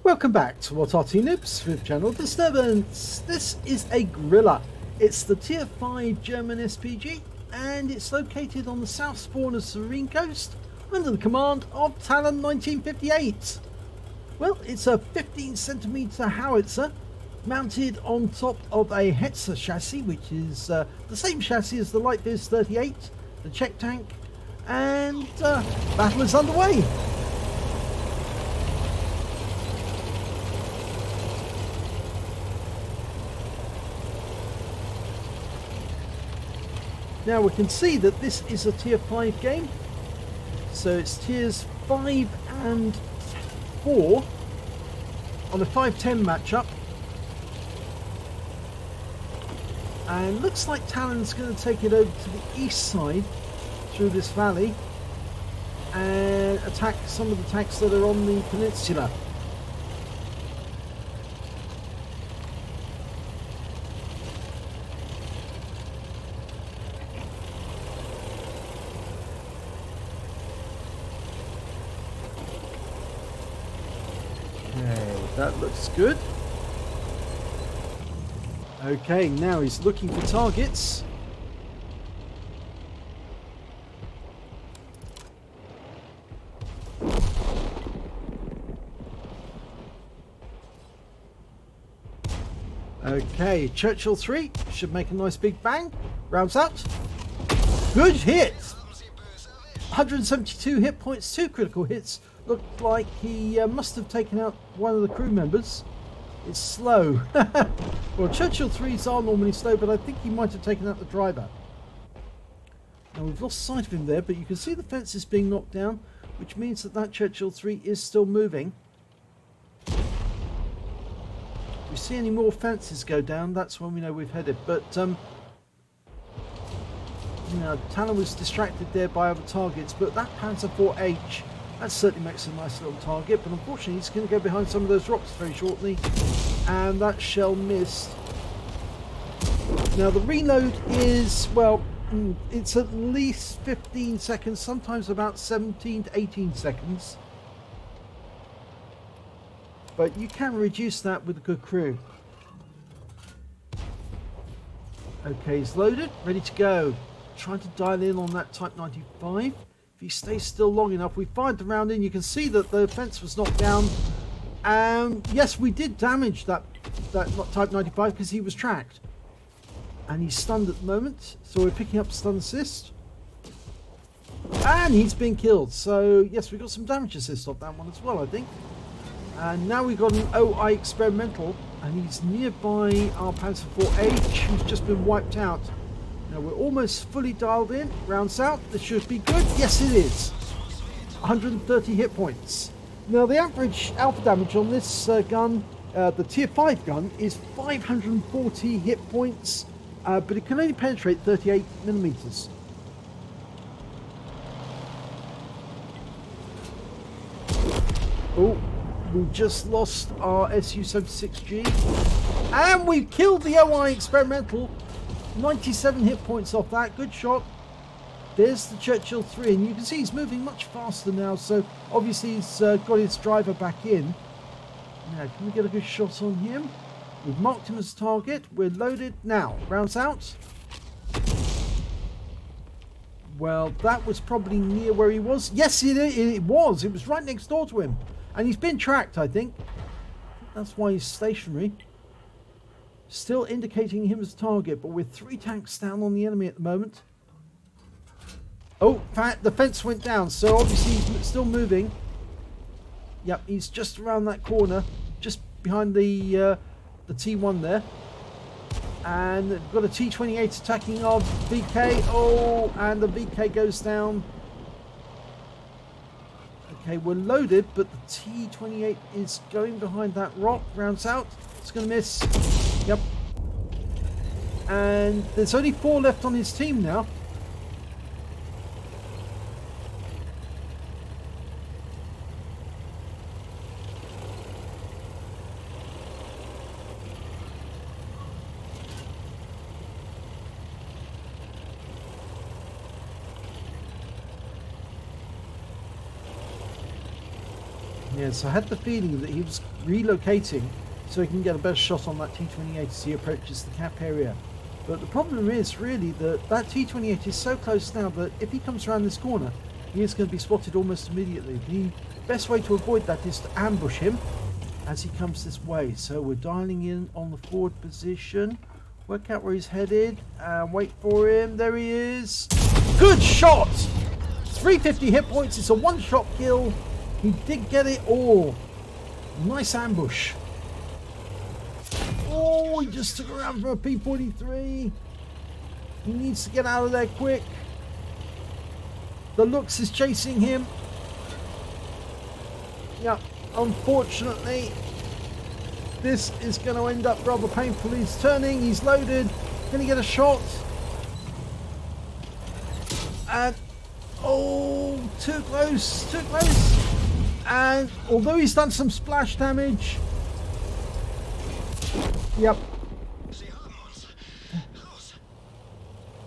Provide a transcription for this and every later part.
Welcome back to what Arty Noobs with Channel Disturbance. This is a Grille. It's the Tier 5 German SPG and it's located on the south spawn of Serene Coast under the command of Talon 1958. Well, it's a 15cm howitzer mounted on top of a Hetzer chassis, which is the same chassis as the Light Biz 38, the Czech tank, and battle is underway. Now we can see that this is a Tier 5 game, so it's Tiers 5 and 4 on a 5-10 matchup, and looks like Talon's going to take it over to the east side through this valley and attack some of the tanks that are on the peninsula. That looks good. Okay, now he's looking for targets. Okay, Churchill 3 should make a nice big bang. Rounds out. Good hit! 172 hit points, 2 critical hits. Looked like he must have taken out one of the crew members. It's slow. Well, Churchill 3s are normally slow, but I think he might have taken out the driver. Now we've lost sight of him there, but you can see the fence is being knocked down, which means that that Churchill 3 is still moving. If we see any more fences go down, that's when we know we've headed. But you know, Talon was distracted there by other targets, but that Panzer IV-H, that certainly makes a nice little target, but unfortunately he's going to go behind some of those rocks very shortly, and that shell missed. Now the reload is, well, it's at least 15 seconds, sometimes about 17 to 18 seconds, but you can reduce that with a good crew. Okay, he's loaded, ready to go. Trying to dial in on that Type 95. If he stays still long enough, we fired the round in. You can see that the fence was knocked down. Yes, we did damage that Type 95 because he was tracked. And he's stunned at the moment, so we're picking up stun assist. And he's been killed. So yes, we got some damage assist off that one as well, I think. And now we've got an OI experimental, and he's nearby our Panzer IV-H, who's just been wiped out. Now we're almost fully dialed in. Rounds out. This should be good. Yes, it is. 130 hit points. Now the average alpha damage on this gun, the Tier 5 gun, is 540 hit points, but it can only penetrate 38mm. Oh, we just lost our Su-76G, and we killed the OI experimental. 97 hit points off that. Good shot. There's the Churchill 3, and you can see he's moving much faster now, so obviously he's got his driver back in. Now, can we get a good shot on him? We've marked him as a target. We're loaded now. Rounds out. Well, that was probably near where he was. Yes, it was. It was right next door to him. And he's been tracked, I think. That's why he's stationary. Still indicating him as a target, but with 3 tanks down on the enemy at the moment. Oh, the fence went down, so obviously he's still moving. Yep, he's just around that corner, just behind the T1 there. And we've got a T28 attacking our VK. Oh, and the VK goes down. Okay, we're loaded, but the T28 is going behind that rock. Rounds out. It's going to miss. Yep. And there's only 4 left on his team now. Yes, I had the feeling that he was relocating so he can get a better shot on that T-28 as he approaches the cap area. But the problem is really that that T-28 is so close now that if he comes around this corner, he is going to be spotted almost immediately. The best way to avoid that is to ambush him as he comes this way. So we're dialing in on the forward position. Work out where he's headed and wait for him. There he is. Good shot! 350 hit points. It's a one-shot kill. He did get it all. Nice ambush. Oh, he just took around for a P-43. He needs to get out of there quick. The Lux is chasing him. Yeah, unfortunately, this is going to end up rather painful. He's turning, he's loaded. Can he get a shot? And, oh, too close, too close. And although he's done some splash damage, yep,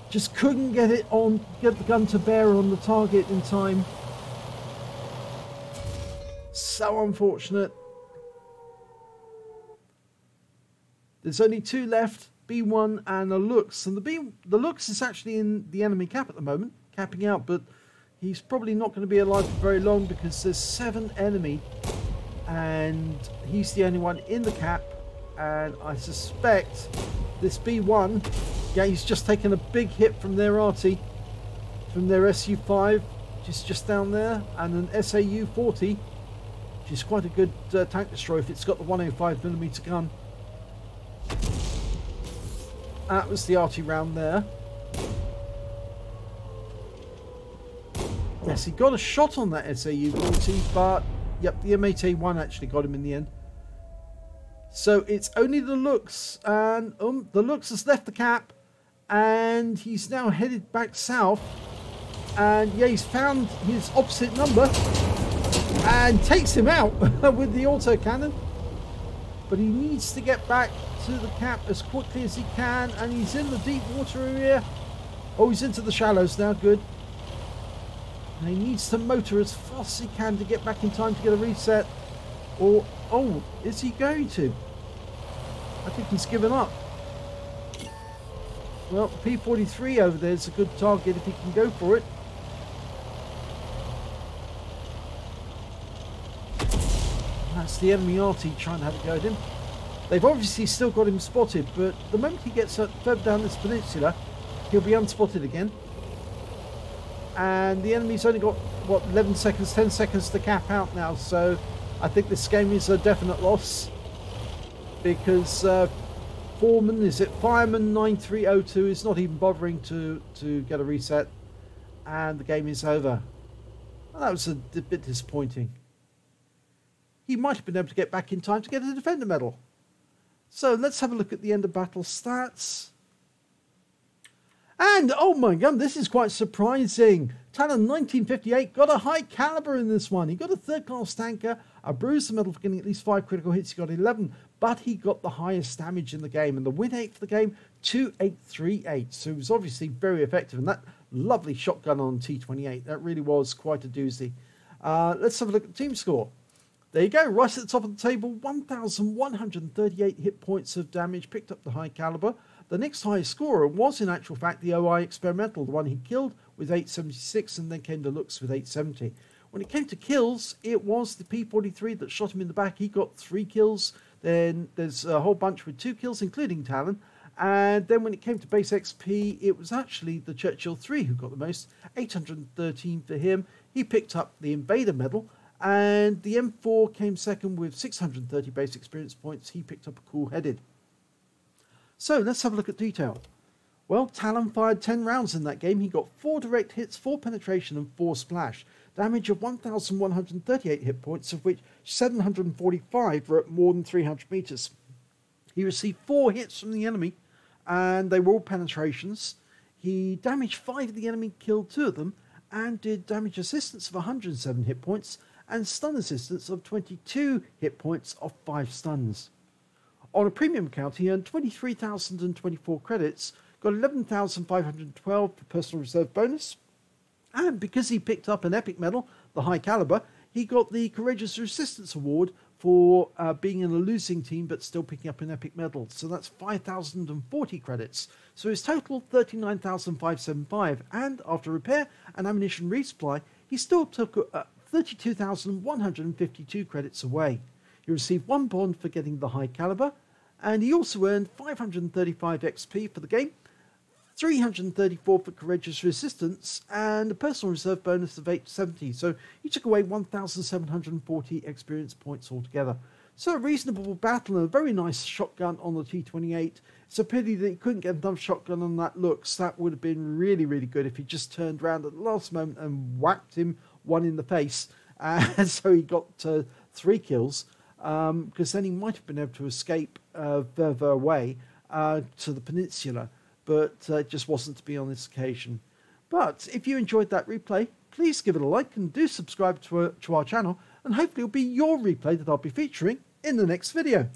just couldn't get it on, get the gun to bear on the target in time. So unfortunate. There's only two left, B1 and a Lux. And the Lux is actually in the enemy cap at the moment, capping out, but he's probably not going to be alive for very long because there's 7 enemy and he's the only one in the cap. And I suspect this B1, yeah, he's just taken a big hit from their Arty, from their SU-5, which is just down there, and an SAU-40, which is quite a good tank destroyer if it's got the 105mm gun. That was the Arty round there. Yes, he got a shot on that SAU-40, but yep, the M8A1 actually got him in the end. So it's only the Lux, and the Lux has left the cap, and he's now headed back south. And yeah, he's found his opposite number and takes him out with the autocannon. But he needs to get back to the cap as quickly as he can, and he's in the deep water area. Oh, he's into the shallows now, good. And he needs to motor as fast as he can to get back in time to get a reset. Or, oh, is he going to? I think he's given up. Well, P-43 over there is a good target if he can go for it. That's the enemy Arty trying to have a go at him. They've obviously still got him spotted, but the moment he gets further down this peninsula, he'll be unspotted again. And the enemy's only got, what, 11 seconds, 10 seconds to cap out now, so I think this game is a definite loss. Because Fireman 9302 is not even bothering to get a reset, and the game is over. Well, that was a bit disappointing. He might have been able to get back in time to get a Defender medal. So let's have a look at the end of battle stats. And oh my god, this is quite surprising. Talon 1958 got a high caliber in this one. He got a 3rd class tanker, a bruiser medal for getting at least 5 critical hits. He got 11, but he got the highest damage in the game. And the win rate for the game, 2838. So it was obviously very effective. And that lovely shotgun on T28, that really was quite a doozy. Let's have a look at the team score. There you go, right at the top of the table, 1,138 hit points of damage, picked up the high caliber. The next highest scorer was in actual fact the OI Experimental, the one he killed with 876, and then came the Lux with 870. When it came to kills, it was the P-43 that shot him in the back. He got 3 kills. Then there's a whole bunch with 2 kills, including Talon. And then when it came to base XP, it was actually the Churchill 3 who got the most, 813 for him. He picked up the Invader medal. And the M4 came second with 630 base experience points. He picked up a cool-headed. So let's have a look at detail. Well, Talon fired 10 rounds in that game. He got 4 direct hits, 4 penetration and 4 splash. Damage of 1,138 hit points, of which 745 were at more than 300 meters. He received 4 hits from the enemy, and they were all penetrations. He damaged 5 of the enemy, killed 2 of them, and did damage assistance of 107 hit points, and stun assistance of 22 hit points off 5 stuns. On a premium account, he earned 23,024 credits, got 11,512 for personal reserve bonus, and because he picked up an epic medal, the high caliber, he got the Courageous Resistance Award for being in a losing team but still picking up an epic medal. So that's 5,040 credits. So his total 39,575, and after repair and ammunition resupply, he still took 32,152 credits away. He received 1 bond for getting the High Calibre, and he also earned 535 XP for the game, 334 for Courageous Resistance, and a personal reserve bonus of 870. So he took away 1,740 experience points altogether. So a reasonable battle and a very nice shotgun on the T28. It's a pity that he couldn't get enough shotgun on that looks. That would have been really, really good if he just turned around at the last moment and whacked him one in the face. And so he got 3 kills, because then he might have been able to escape further away to the peninsula. But it just wasn't to be on this occasion. But if you enjoyed that replay, please give it a like and do subscribe to our channel, and hopefully it'll be your replay that I'll be featuring in the next video.